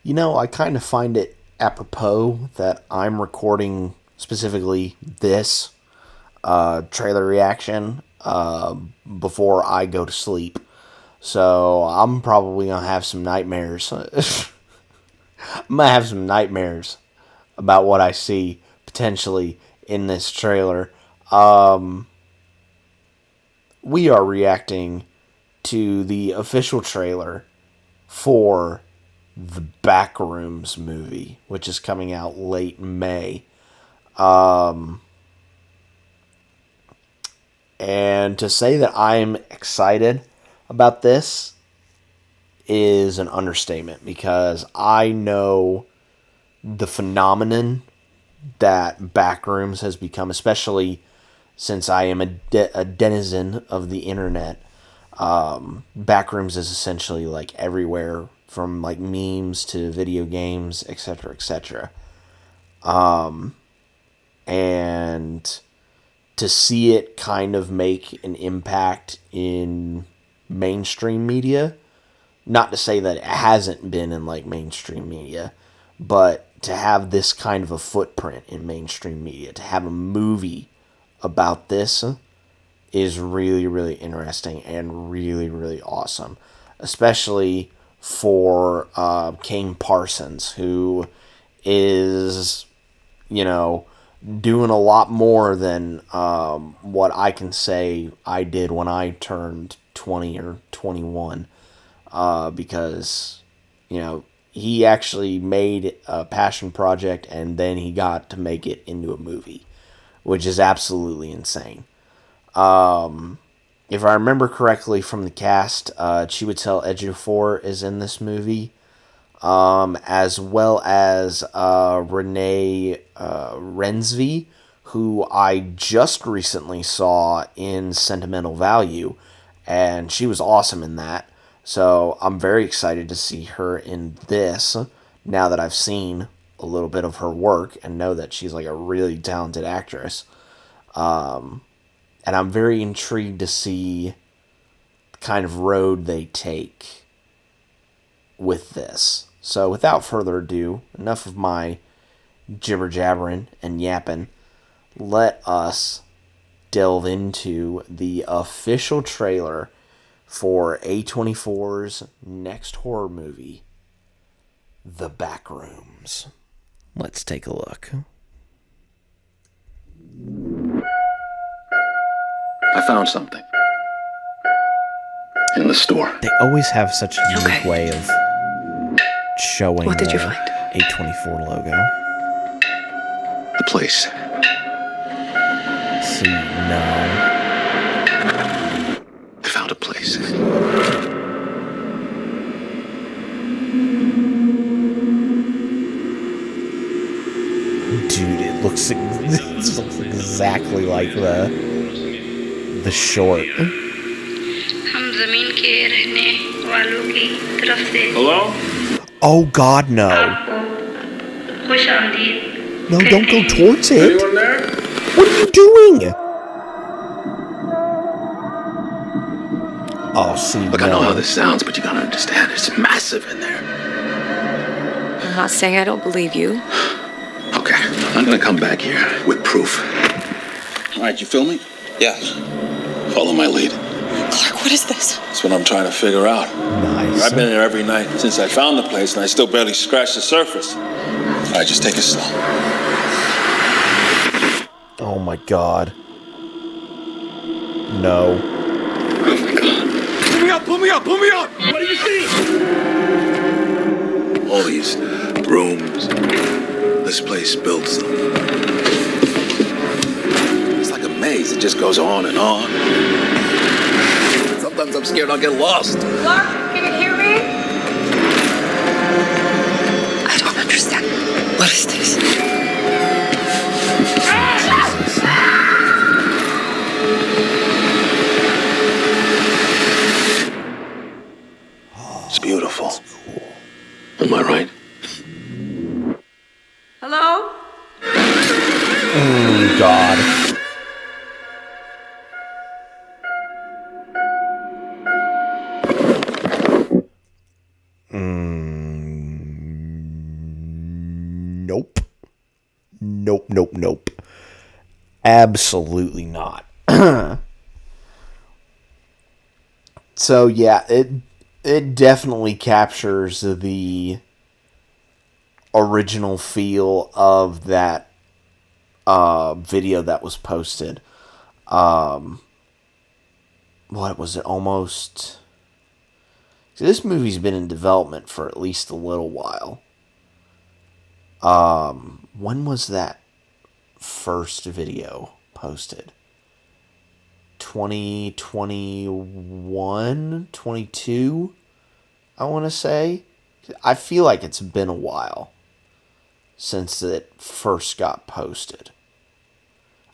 I kind of find it apropos that I'm recording specifically this trailer reaction before I go to sleep. So I'm probably going to have some nightmares. I'm going to have some nightmares about what I see potentially in this trailer. We are reacting to the official trailer for the Backrooms movie, which is coming out late May. And to say that I'm excited about this is an understatement, because I know the phenomenon that Backrooms has become, especially since I am a denizen of the internet. Backrooms is essentially like everywhere, from like memes to video games, etc., etc. And to see it kind of make an impact in mainstream media, not to say that it hasn't been in like mainstream media, but to have this kind of a footprint in mainstream media, to have a movie about this, is really, really interesting and really, really awesome. Especially for Kane Parsons, who is, doing a lot more than what I can say I did when I turned 20 or 21. Because, he actually made a passion project and then he got to make it into a movie, which is absolutely insane. If I remember correctly from the cast, Chiwetelejiofor is in this movie, as well as renatereinsve, who I just recently saw in Sentimental Value, and she was awesome in that. So I'm very excited to see her in this, now that I've seen a little bit of her work and know that she's like a really talented actress. And I'm very intrigued to see the kind of road they take with this. So without further ado, enough of my jibber-jabbering and yapping. Let us delve into the official trailer for A24's next horror movie, The Backrooms. Let's take a look. I found something in the store. They always have such a unique way of showing What did you the find? A24 logo. The place. See, no. I found a place. Dude, it looks exactly like the short. Hello? Oh God, no. No, don't go towards it. Anyone there? What are you doing? Oh, see, Look, no. I know how this sounds, but you gotta understand, it's massive in there. I'm not saying I don't believe you. Okay, I'm gonna come back here with proof. All right, you feel me? Yes. Follow my lead. Clark, what is this? That's what I'm trying to figure out. Nice. I've been there every night since I found the place, and I still barely scratched the surface. All right, just take it slow. Oh my God. No. Oh my God. Pull me up, pull me up, pull me up! What do you see? All these rooms. This place builds them. It's like a maze. It just goes on and on. Sometimes I'm scared I'll get lost. Clark, can you hear me? I don't understand. What is this? It's beautiful. Am I right? Hello? Oh God. Nope, nope, nope. Absolutely not. So yeah, it definitely captures the original feel of that video that was posted. What was it? Almost. So this movie's been in development for at least a little while. When was that first video posted? 2021, 22, I want to say. I feel like it's been a while since it first got posted.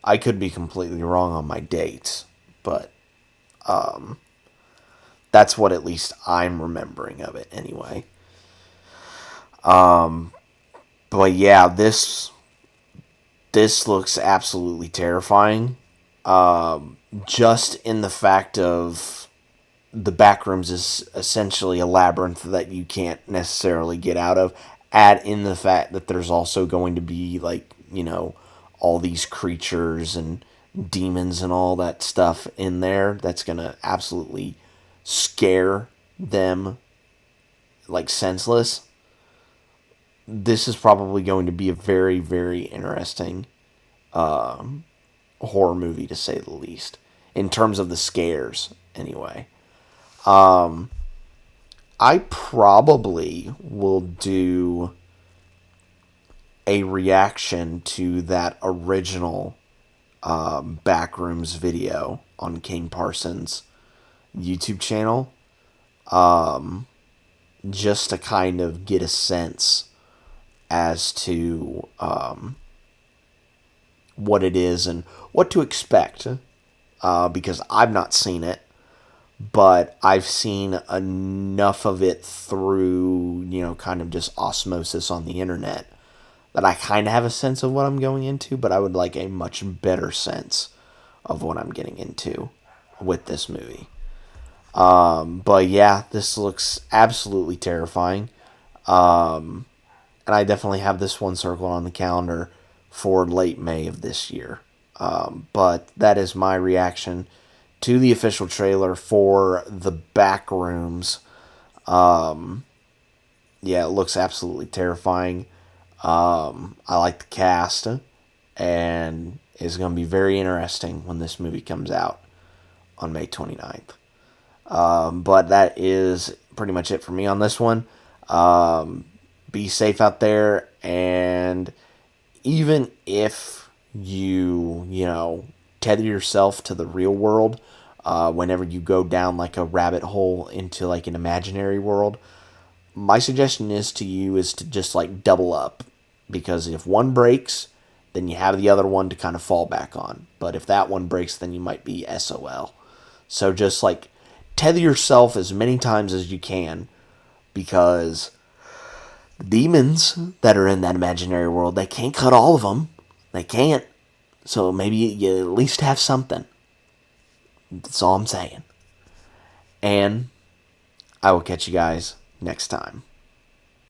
I could be completely wrong on my dates, but that's what at least I'm remembering of it anyway. But yeah, this looks absolutely terrifying. Just in the fact of the Backrooms is essentially a labyrinth that you can't necessarily get out of. Add in the fact that there's also going to be, like, you know, all these creatures and demons and all that stuff in there that's going to absolutely scare them like senseless. This is probably going to be a very, very interesting horror movie, to say the least, in terms of the scares anyway. I probably will do a reaction to that original Backrooms video on Kane Parsons' YouTube channel, just to kind of get a sense as to what it is and what to expect, because I've not seen it, but I've seen enough of it through, you know, kind of just osmosis on the internet that I kind of have a sense of what I'm going into, but I would like a much better sense of what I'm getting into with this movie. But yeah, this looks absolutely terrifying. And I definitely have this one circled on the calendar for late May of this year. But that is my reaction to the official trailer for the Backrooms. Yeah, it looks absolutely terrifying. I like the cast, and it's going to be very interesting when this movie comes out on May 29th. But that is pretty much it for me on this one. Be safe out there, and even if you know, tether yourself to the real world, whenever you go down like a rabbit hole into like an imaginary world, my suggestion is to just like double up, because if one breaks, then you have the other one to kind of fall back on. But if that one breaks, then you might be SOL. So just like tether yourself as many times as you can, because the demons that are in that imaginary world, they can't cut all of them. They can't. So maybe you at least have something. That's all I'm saying. And I will catch you guys next time.